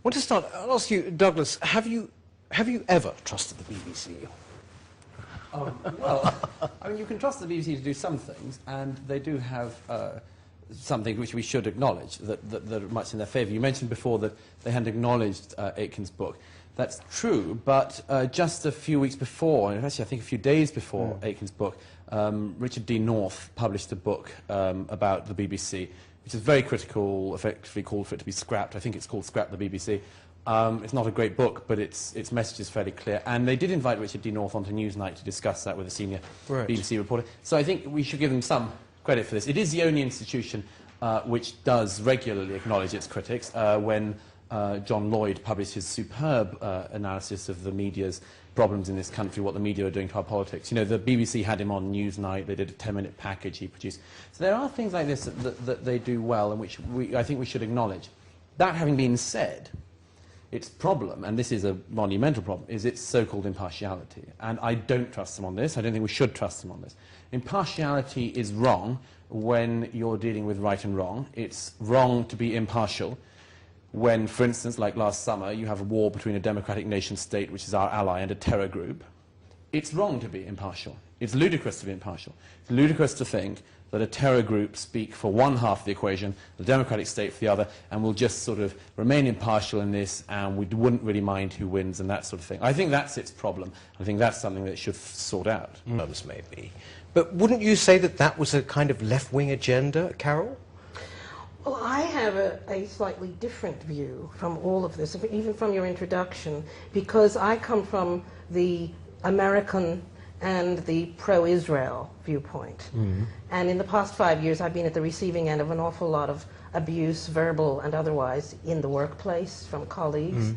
want to start, I'll ask you, Douglas, have you ever trusted the BBC? Well, I mean, you can trust the BBC to do some things, and they do have something which we should acknowledge, that are much in their favour. You mentioned before that they hadn't acknowledged Aitken's book. That's true, but just a few weeks before, and actually I think a few days before Aitken's book, Richard D. North published a book about the BBC, which is very critical, effectively called for it to be scrapped. I think it's called Scrap the BBC. It's not a great book, but its message is fairly clear. And they did invite Richard D. North onto Newsnight to discuss that with a senior BBC reporter. So I think we should give them some credit for this. It is the only institution which does regularly acknowledge its critics. When John Lloyd published his superb analysis of the media's problems in this country, what the media are doing to our politics. You know, the BBC had him on Newsnight. They did a 10-minute package he produced. So there are things like this that they do well, and which I think we should acknowledge. That having been said, its problem, and this is a monumental problem, is its so-called impartiality. And I don't trust them on this. I don't think we should trust them on this. Impartiality is wrong when you're dealing with right and wrong. It's wrong to be impartial when, for instance, like last summer, you have a war between a democratic nation-state, which is our ally, and a terror group. It's wrong to be impartial. It's ludicrous to be impartial. It's ludicrous to think that a terror group speak for one half of the equation, the democratic state for the other, and will just sort of remain impartial in this, and we wouldn't really mind who wins and that sort of thing. I think that's its problem. I think that's something that it should sort out. Maybe. But wouldn't you say that that was a kind of left-wing agenda, Carol? Well, I have a slightly different view from all of this, even from your introduction, because I come from the American and the pro-Israel viewpoint. And in the past 5 years, I've been at the receiving end of an awful lot of abuse, verbal and otherwise, in the workplace, from colleagues,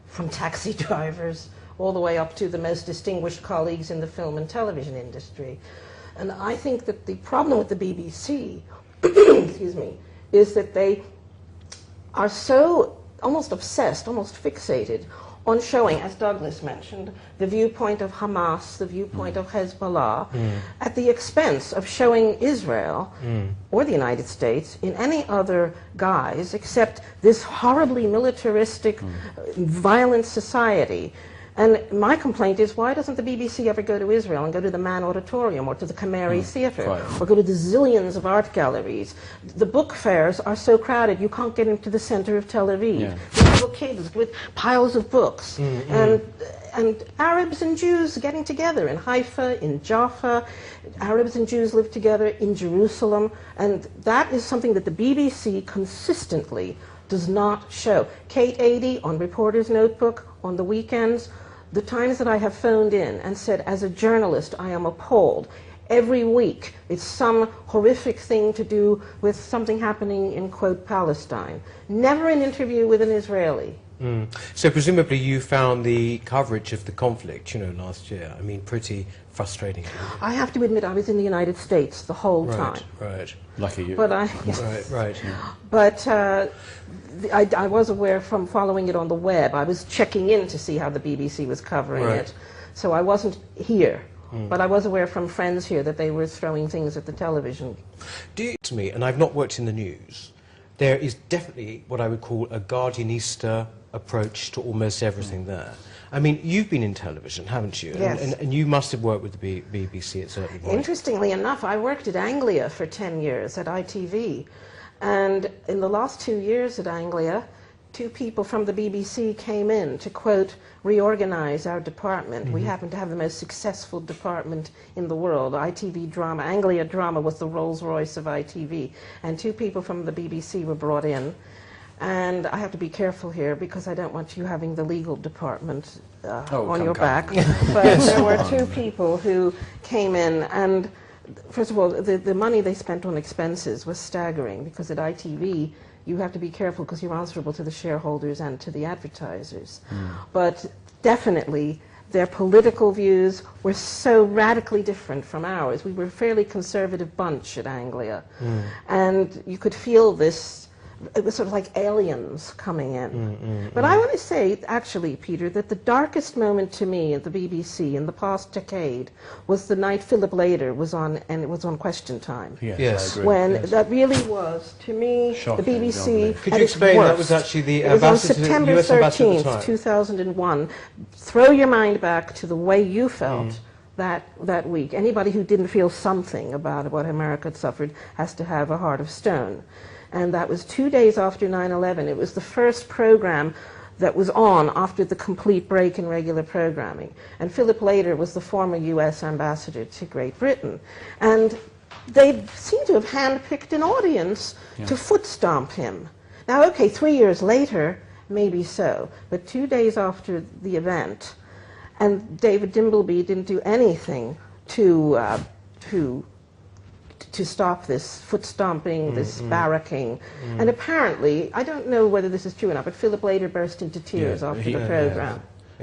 from taxi drivers, all the way up to the most distinguished colleagues in the film and television industry. And I think that the problem with the BBC, excuse me, is that they are so almost obsessed, almost fixated on showing, as Douglas mentioned, the viewpoint of Hamas, the viewpoint of Hezbollah, at the expense of showing Israel or the United States in any other guise except this horribly militaristic, violent society. And my complaint is, why doesn't the BBC ever go to Israel and go to the Mann Auditorium or to the Khmer Theatre or go to the zillions of art galleries? The book fairs are so crowded you can't get into the center of Tel Aviv. Little kids with piles of books. And Arabs and Jews getting together in Haifa, in Jaffa. Arabs and Jews live together in Jerusalem. And that is something that the BBC consistently does not show. Kate Adie on Reporter's Notebook on the weekends, the times that I have phoned in and said, as a journalist, I am appalled. Every week, it's some horrific thing to do with something happening in, quote, Palestine. Never an interview with an Israeli. So presumably you found the coverage of the conflict, you know, last year, I mean, pretty frustrating. I have to admit I was in the United States the whole time. Right. Lucky you. But But I was aware from following it on the web. I was checking in to see how the BBC was covering it. So I wasn't here. But I was aware from friends here that they were throwing things at the television. To me, and I've not worked in the news, there is definitely what I would call a Guardianista approach to almost everything there. I mean, you've been in television, haven't you? Yes. And you must have worked with the BBC at certain points. Interestingly enough, I worked at Anglia for 10 years at ITV. And in the last 2 years at Anglia, 2 people from the BBC came in to, quote, reorganize our department. We happen to have the most successful department in the world. ITV Drama, Anglia Drama was the Rolls-Royce of ITV. And 2 people from the BBC were brought in. And I have to be careful here because I don't want you having the legal department on your back. But there were 2 people who came in, and first of all, the money they spent on expenses was staggering because at ITV you have to be careful because you're answerable to the shareholders and to the advertisers. But definitely their political views were so radically different from ours. We were a fairly conservative bunch at Anglia. And you could feel this it was sort of like aliens coming in. But I want to say, actually, Peter, that the darkest moment to me at the BBC in the past decade was the night Philip Lader was on, and it was on Question Time. Yes. I agree. When that really was, to me, Shocking, the BBC. Could at you its explain that worst. was actually the It was on ambassador, September US ambassador at the 13th, time? 2001. Throw your mind back to the way you felt that week. Anybody who didn't feel something about what America had suffered has to have a heart of stone. And that was 2 days after 9/11. It was the first program that was on after the complete break in regular programming. And Philip Lader was the former U.S. ambassador to Great Britain. And they seem to have handpicked an audience to foot stomp him. Now, okay, 3 years later, maybe so. But 2 days after the event, and David Dimbleby didn't do anything to stop this foot stomping, this barracking. And apparently, I don't know whether this is true or not, but Philip later burst into tears after the program.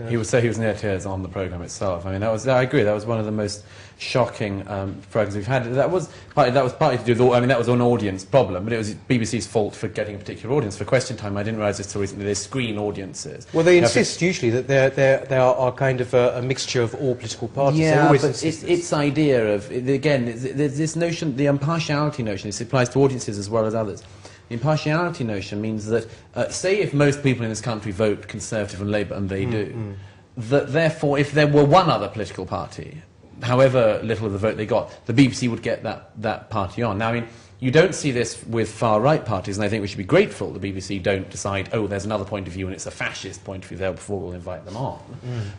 He would say he was near tears on the programme itself. I mean, I agree, that was one of the most shocking programmes we've had. That was partly to do with, that was an audience problem, but it was BBC's fault for getting a particular audience. For Question Time, I didn't realise this until recently, they screen audiences. Well, they insist usually that they are kind of a mixture of all political parties. They Yeah, always but insist its idea of, again, there's this notion, the impartiality notion, this applies to audiences as well as others. The impartiality notion means that, say if most people in this country vote Conservative and Labour, and they do, that therefore if there were one other political party, however little of the vote they got, the BBC would get that party on. Now, I mean, you don't see this with far-right parties, and I think we should be grateful the BBC don't decide, oh, there's another point of view and it's a fascist point of view there before we'll invite them on.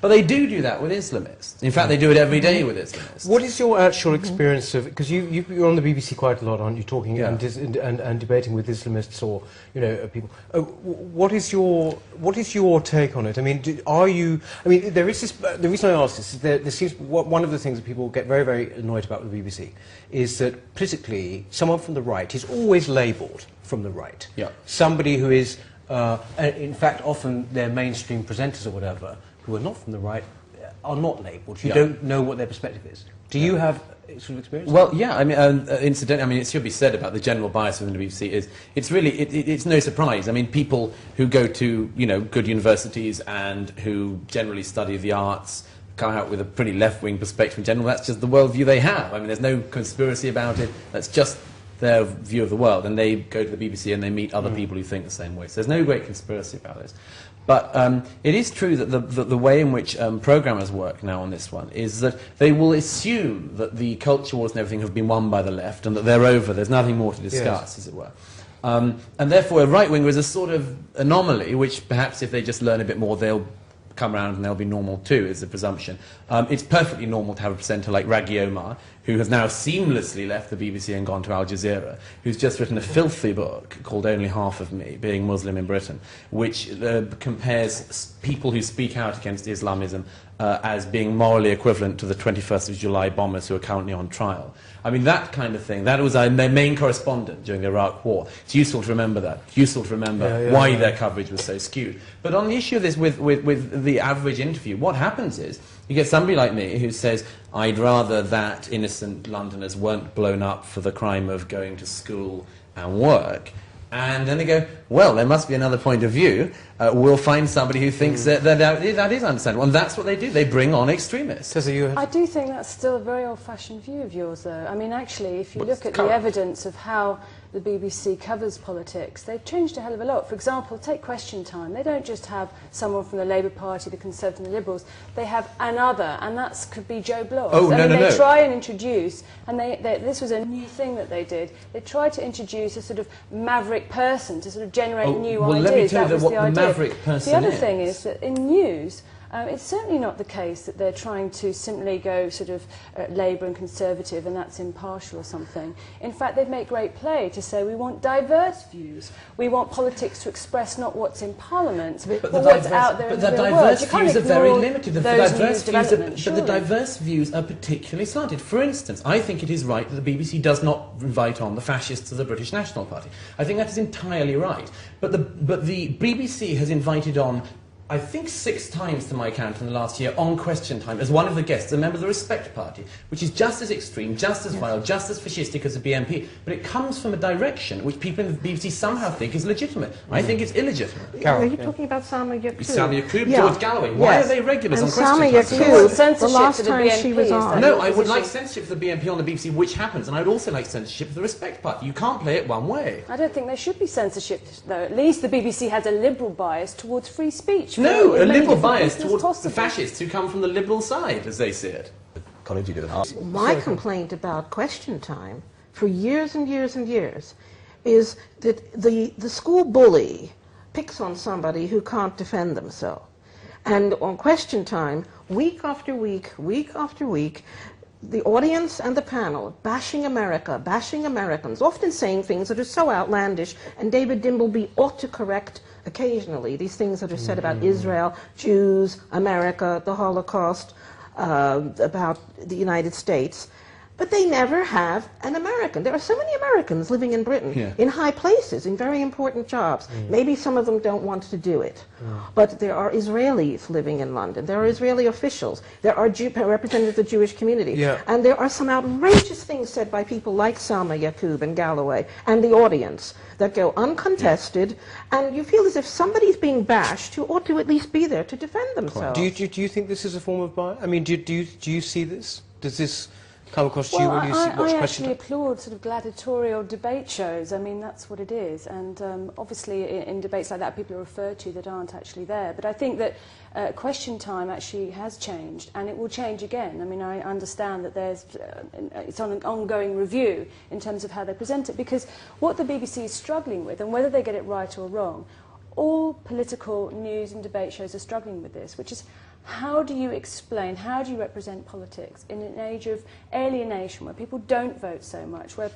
But they do that with Islamists. In fact, they do it every day with Islamists. What is your actual experience of, because you're on the BBC quite a lot, aren't you, talking and debating with Islamists or people. What is your take on it? I mean, there is this. The reason I ask this is there seems one of the things that people get very, very annoyed about with the BBC is that politically someone from the right is always labelled from the right. Yeah. Somebody who is, in fact, often they're mainstream presenters or whatever, who are not from the right, are not labelled. You don't know what their perspective is. Do you have sort of experience? Well, yeah. I mean, incidentally, it should be said about the general bias within the BBC is it's really it's no surprise. I mean, people who go to good universities and who generally study the arts come out with a pretty left-wing perspective in general. That's just the worldview they have. I mean, there's no conspiracy about it. That's just their view of the world. And they go to the BBC and they meet other people who think the same way. So there's no great conspiracy about this. But it is true that the way in which programmers work now on this one is that they will assume that the culture wars and everything have been won by the left and that they're over. There's nothing more to discuss, as it were. And therefore, a right-winger is a sort of anomaly, which perhaps if they just learn a bit more, they'll come around and they'll be normal too, is the presumption. It's perfectly normal to have a presenter like Raghi Omar, who has now seamlessly left the BBC and gone to Al Jazeera, who's just written a filthy book called Only Half of Me, Being Muslim in Britain, which compares people who speak out against Islamism as being morally equivalent to the 21st of July bombers who are currently on trial. I mean, that kind of thing. That was their main correspondent during the Iraq War. It's useful to remember that. It's useful to remember why their coverage was so skewed. But on the issue of this with the average interview, what happens is you get somebody like me who says, I'd rather that innocent Londoners weren't blown up for the crime of going to school and work. And then they go, well, there must be another point of view. We'll find somebody who thinks that is understandable. And that's what they do. They bring on extremists. I do think that's still a very old-fashioned view of yours, though. I mean, actually, if you look at current? the evidence of how the BBC covers politics, they've changed a hell of a lot. For example, take Question Time. They don't just have someone from the Labour Party, the Conservatives and the Liberals. They have another, and that could be Joe Bloss. Oh, They try and introduce, and this was a new thing that they did, they tried to introduce a sort of maverick person to sort of generate new ideas. Let me tell you that was what the the idea. maverick person The other is. thing is that in news, it's certainly not the case that they're trying to simply go sort of Labour and Conservative and that's impartial or something. In fact, they make great play to say we want diverse views. We want politics to express not what's in Parliament, but what's out there in the real world. You can't views are very ignore limited. The those diverse new views developments, but the surely. diverse views are particularly slanted. For instance, I think it is right that the BBC does not invite on the fascists of the British National Party. I think that is entirely right. But the BBC has invited on I think 6 times to my count in the last year on Question Time as one of the guests, a member of the Respect Party, which is just as extreme, just as vile, just as fascistic as the BNP, but it comes from a direction which people in the BBC somehow think is legitimate. I think it's illegitimate. Are you talking about Salma Yaqub? Salma Yaqub, George Galloway. Why are they regulars on Question Salma Time? Yaqub, the last time she was on. No, I would like censorship for the BNP on the BBC, which happens, and I would also like censorship for the Respect Party. You can't play it one way. I don't think there should be censorship, though. At least the BBC has a liberal bias towards free speech. No, a liberal bias towards the fascists who come from the liberal side, as they see it. My complaint about Question Time for years and years and years is that the school bully picks on somebody who can't defend themselves. And on Question Time, week after week, week after week, the audience and the panel bashing America, bashing Americans, often saying things that are so outlandish, and David Dimbleby ought to correct occasionally these things that are said about Israel, Jews, America, the Holocaust, about the United States. But they never have an American. There are so many Americans living in Britain, in high places, in very important jobs. Maybe some of them don't want to do it. But there are Israelis living in London. There are Israeli officials. There are representatives of the Jewish community. And there are some outrageous things said by people like Salma Yaqub and Galloway and the audience that go uncontested. And you feel as if somebody's being bashed who ought to at least be there to defend themselves. Do you think this is a form of bias? I mean, do you see this? Does this come across to you when you watch Question Time? I actually applaud sort of gladiatorial debate shows. I mean, that's what it is. And obviously in debates like that, people are referred to that aren't actually there. But I think that Question Time actually has changed, and it will change again. I mean, I understand that it's on an ongoing review in terms of how they present it, because what the BBC is struggling with, and whether they get it right or wrong, all political news and debate shows are struggling with this, which is how do you explain, how do you represent politics in an age of alienation where people don't vote so much, where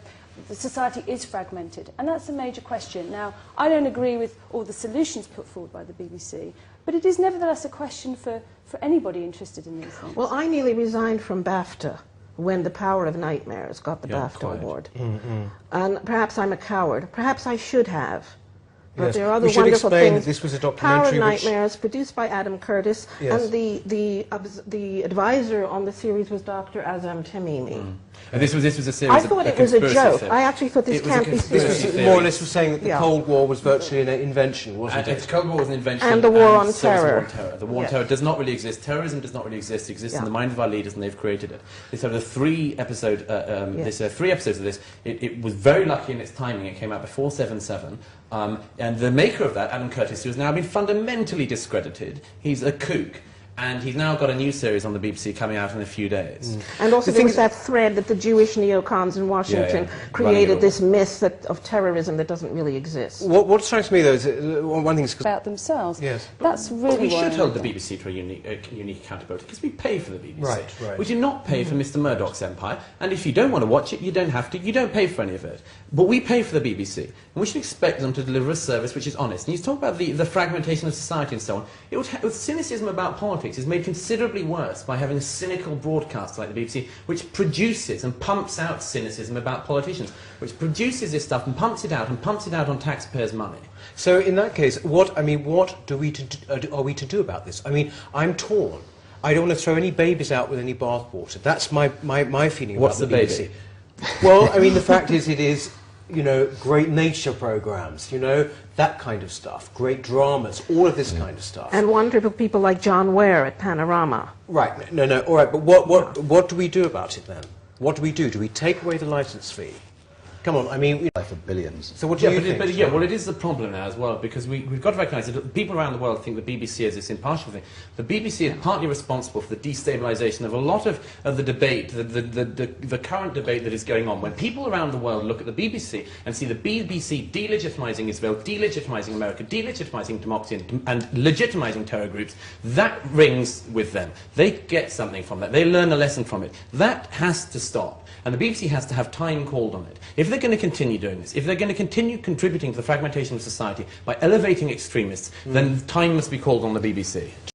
the society is fragmented? And that's a major question. Now, I don't agree with all the solutions put forward by the BBC, but it is nevertheless a question for anybody interested in these things. Well, I nearly resigned from BAFTA when The Power of Nightmares got the BAFTA award. And perhaps I'm a coward. Perhaps I should have. But there are other wonderful explain things. That this was a documentary. Power of Nightmares, produced by Adam Curtis, and the advisor on the series was Dr. Azam Tamimi. And this was a series. I thought it was a joke. Theory. I actually thought this can't be serious. This was more or less saying that the Cold War was virtually an invention, wasn't it? The Cold War was an invention. And the war on so terror. Was the war on terror. The war on terror does not really exist. Terrorism does not really exist. It exists in the mind of our leaders, and they've created it. This had a 3-episode. Three episodes of this. It was very lucky in its timing. It came out before 7/7. And the maker of that, Adam Curtis, who has now been fundamentally discredited, he's a kook. And he's now got a new series on the BBC coming out in a few days. And also there was that thread that the Jewish neocons in Washington created this myth of terrorism that doesn't really exist. What strikes me, though, is one thing is about themselves. Yes. That's really we should hold the BBC to a unique accountability, because we pay for the BBC. Right. We do not pay for Mr. Murdoch's empire, and if you don't want to watch it, you don't have to. You don't pay for any of it. But we pay for the BBC, and we should expect them to deliver a service which is honest. And you talk about the fragmentation of society and so on. With cynicism about politics is made considerably worse by having a cynical broadcast like the BBC, which produces and pumps out cynicism about politicians, which produces this stuff and pumps it out on taxpayers' money. So in that case, what are we to do about this? I mean, I'm torn. I don't want to throw any babies out with any bathwater. That's my feeling What's about the BBC. Baby? Well, I mean, the fact is, it is, great nature programs, that kind of stuff, great dramas, all of this kind of stuff. And wonderful people like John Ware at Panorama. Right, no, all right, but what do we do about it then? What do we do? Do we take away the licence fee? Come on, I mean... For billions. So what do you think? Well, it is the problem now as well, because we've got to recognise that people around the world think the BBC is this impartial thing. The BBC is partly responsible for the destabilisation of a lot of the debate, the current debate that is going on. When people around the world look at the BBC and see the BBC delegitimising Israel, delegitimising America, delegitimising democracy and legitimising terror groups, that rings with them. They get something from that. They learn a lesson from it. That has to stop. And the BBC has to have time called on it. If they're going to continue doing this, if they're going to continue contributing to the fragmentation of society by elevating extremists, then time must be called on the BBC.